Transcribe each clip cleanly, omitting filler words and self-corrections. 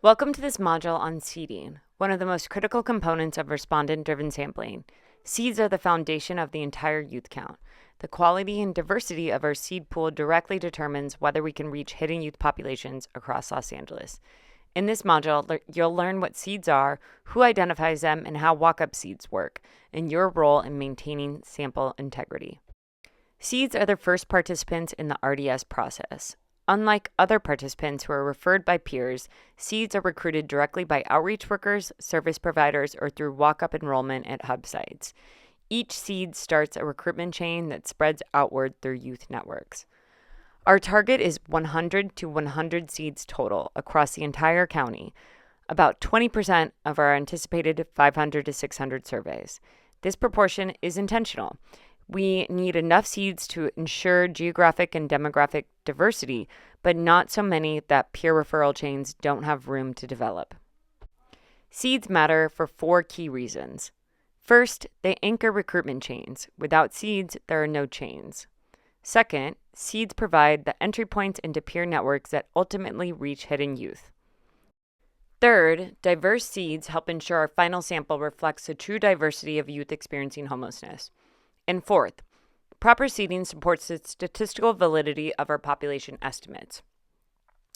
Welcome to this module on seeding, one of the most critical components of respondent-driven sampling. Seeds are the foundation of the entire youth count. The quality and diversity of our seed pool directly determines whether we can reach hidden youth populations across Los Angeles. In this module, you'll learn what seeds are, who identifies them, and how walk-up seeds work, and your role in maintaining sample integrity. Seeds are the first participants in the RDS process. Unlike other participants who are referred by peers, seeds are recruited directly by outreach workers, service providers, or through walk-up enrollment at hub sites. Each seed starts a recruitment chain that spreads outward through youth networks. Our target is 100 to 100 seeds total across the entire county, about 20% of our anticipated 500 to 600 surveys. This proportion is intentional. We need enough seeds to ensure geographic and demographic diversity, but not so many that peer referral chains don't have room to develop. Seeds matter for 4 key reasons. First, they anchor recruitment chains. Without seeds, there are no chains. Second, seeds provide the entry points into peer networks that ultimately reach hidden youth. Third, diverse seeds help ensure our final sample reflects the true diversity of youth experiencing homelessness. And fourth, proper seeding supports the statistical validity of our population estimates.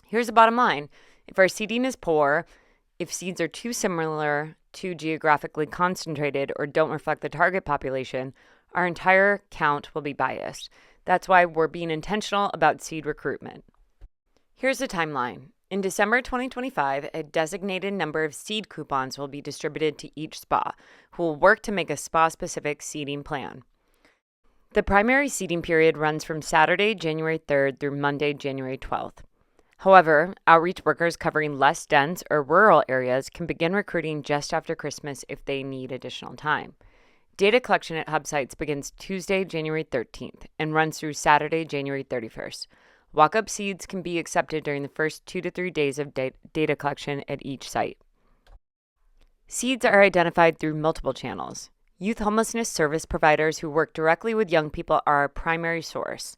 Here's the bottom line. If our seeding is poor, if seeds are too similar, too geographically concentrated, or don't reflect the target population, our entire count will be biased. That's why we're being intentional about seed recruitment. Here's the timeline. In December 2025, a designated number of seed coupons will be distributed to each SPA, who will work to make a SPA-specific seeding plan. The primary seeding period runs from Saturday, January 3rd through Monday, January 12th. However, outreach workers covering less dense or rural areas can begin recruiting just after Christmas if they need additional time. Data collection at hub sites begins Tuesday, January 13th and runs through Saturday, January 31st. Walk-up seeds can be accepted during the first 2 to 3 days of data collection at each site. Seeds are identified through multiple channels. Youth homelessness service providers who work directly with young people are our primary source.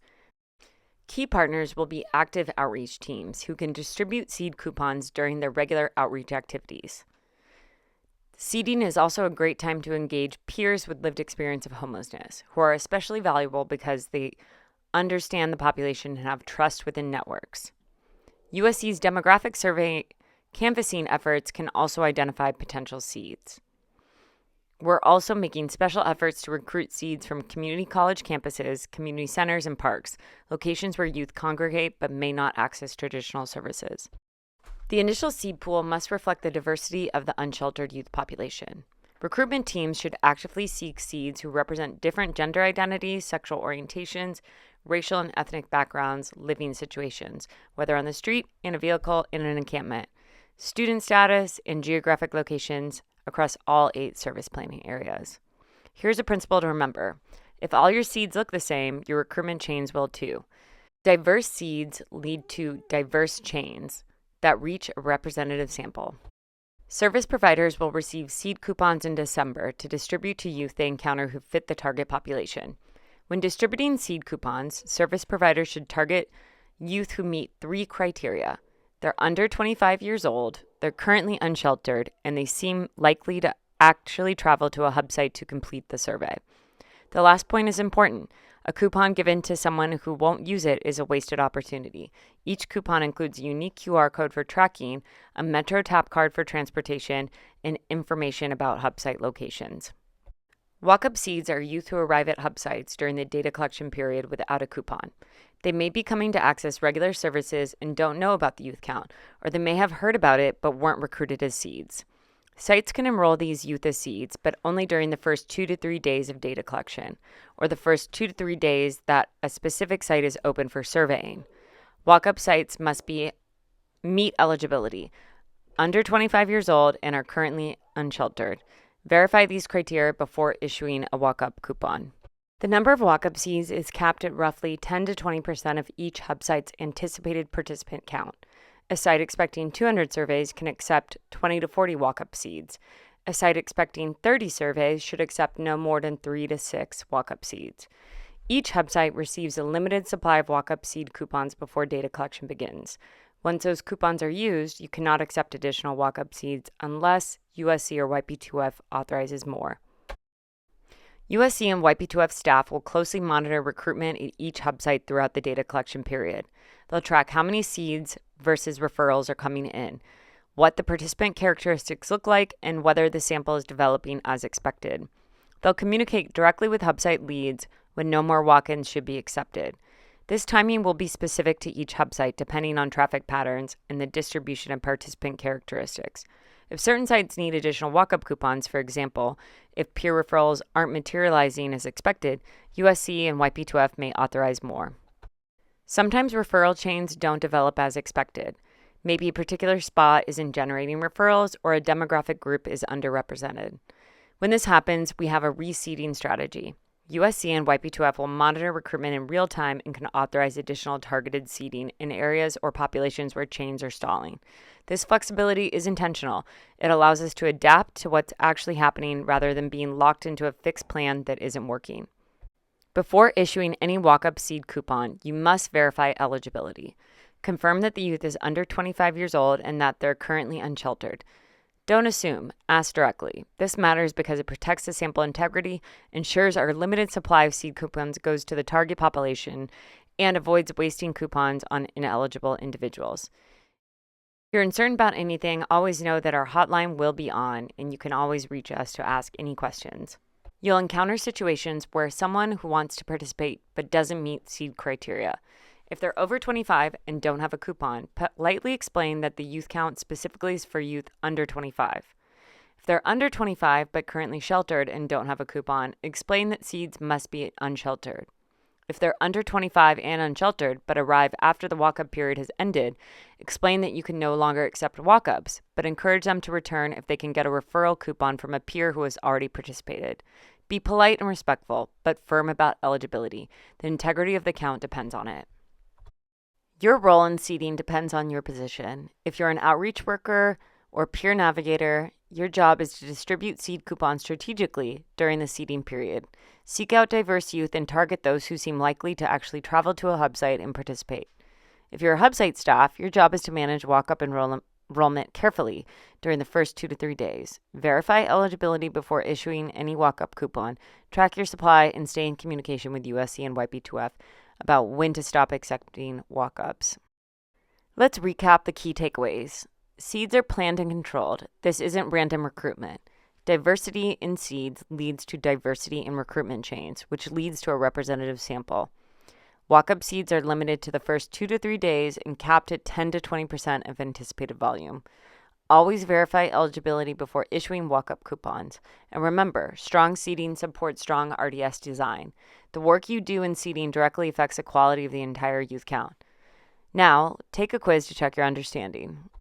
Key partners will be active outreach teams who can distribute seed coupons during their regular outreach activities. Seeding is also a great time to engage peers with lived experience of homelessness, who are especially valuable because they understand the population and have trust within networks. USC's demographic survey canvassing efforts can also identify potential seeds. We're also making special efforts to recruit seeds from community college campuses, community centers, and parks, locations where youth congregate but may not access traditional services. The initial seed pool must reflect the diversity of the unsheltered youth population. Recruitment teams should actively seek seeds who represent different gender identities, sexual orientations, racial and ethnic backgrounds, living situations, whether on the street, in a vehicle, in an encampment, student status, and geographic locations across all 8 service planning areas. Here's a principle to remember. If all your seeds look the same, your recruitment chains will too. Diverse seeds lead to diverse chains that reach a representative sample. Service providers will receive seed coupons in December to distribute to youth they encounter who fit the target population. When distributing seed coupons, service providers should target youth who meet 3 criteria. They're under 25 years old, they're currently unsheltered, and they seem likely to actually travel to a hub site to complete the survey. The last point is important. A coupon given to someone who won't use it is a wasted opportunity. Each coupon includes a unique QR code for tracking, a Metro Tap card for transportation, and information about hub site locations. Walk-up seeds are youth who arrive at hub sites during the data collection period without a coupon. They may be coming to access regular services and don't know about the youth count, or they may have heard about it but weren't recruited as seeds. Sites can enroll these youth as seeds, but only during the first 2 to 3 days of data collection, or the first 2 to 3 days that a specific site is open for surveying. Walk-up sites must meet eligibility, under 25 years old, and are currently unsheltered. Verify these criteria before issuing a walk-up coupon. The number of walk-up seeds is capped at roughly 10 to 20% of each hub site's anticipated participant count. A site expecting 200 surveys can accept 20 to 40 walk-up seeds. A site expecting 30 surveys should accept no more than 3 to 6 walk-up seeds. Each hub site receives a limited supply of walk-up seed coupons before data collection begins. Once those coupons are used, you cannot accept additional walk-up seeds unless USC or YP2F authorizes more. USC and YP2F staff will closely monitor recruitment at each hub site throughout the data collection period. They'll track how many seeds versus referrals are coming in, what the participant characteristics look like, and whether the sample is developing as expected. They'll communicate directly with hub site leads when no more walk-ins should be accepted. This timing will be specific to each hub site depending on traffic patterns and the distribution of participant characteristics. If certain sites need additional walk-up coupons, for example, if peer referrals aren't materializing as expected, USC and YP2F may authorize more. Sometimes referral chains don't develop as expected. Maybe a particular spot isn't generating referrals or a demographic group is underrepresented. When this happens, we have a reseeding strategy. USC and YP2F will monitor recruitment in real time and can authorize additional targeted seeding in areas or populations where chains are stalling. This flexibility is intentional. It allows us to adapt to what's actually happening rather than being locked into a fixed plan that isn't working. Before issuing any walk-up seed coupon, you must verify eligibility. Confirm that the youth is under 25 years old and that they're currently unsheltered. Don't assume, ask directly. This matters because it protects the sample integrity, ensures our limited supply of seed coupons goes to the target population, and avoids wasting coupons on ineligible individuals. If you're uncertain about anything, always know that our hotline will be on, and you can always reach us to ask any questions. You'll encounter situations where someone who wants to participate but doesn't meet seed criteria. If they're over 25 and don't have a coupon, politely explain that the youth count specifically is for youth under 25. If they're under 25 but currently sheltered and don't have a coupon, explain that seeds must be unsheltered. If they're under 25 and unsheltered but arrive after the walk-up period has ended, explain that you can no longer accept walk-ups, but encourage them to return if they can get a referral coupon from a peer who has already participated. Be polite and respectful, but firm about eligibility. The integrity of the count depends on it. Your role in seeding depends on your position. If you're an outreach worker or peer navigator, your job is to distribute seed coupons strategically during the seeding period. Seek out diverse youth and target those who seem likely to actually travel to a hub site and participate. If you're a hub site staff, your job is to manage walk-up enrollment carefully during the first 2 to 3 days. Verify eligibility before issuing any walk-up coupon. Track your supply and stay in communication with USC and YP2F about when to stop accepting walk-ups. Let's recap the key takeaways. Seeds are planned and controlled. This isn't random recruitment. Diversity in seeds leads to diversity in recruitment chains, which leads to a representative sample. Walk-up seeds are limited to the first 2 to 3 days and capped at 10 to 20% of anticipated volume. Always verify eligibility before issuing walk-up coupons. And remember, strong seeding supports strong RDS design. The work you do in seeding directly affects the quality of the entire youth count. Now, take a quiz to check your understanding.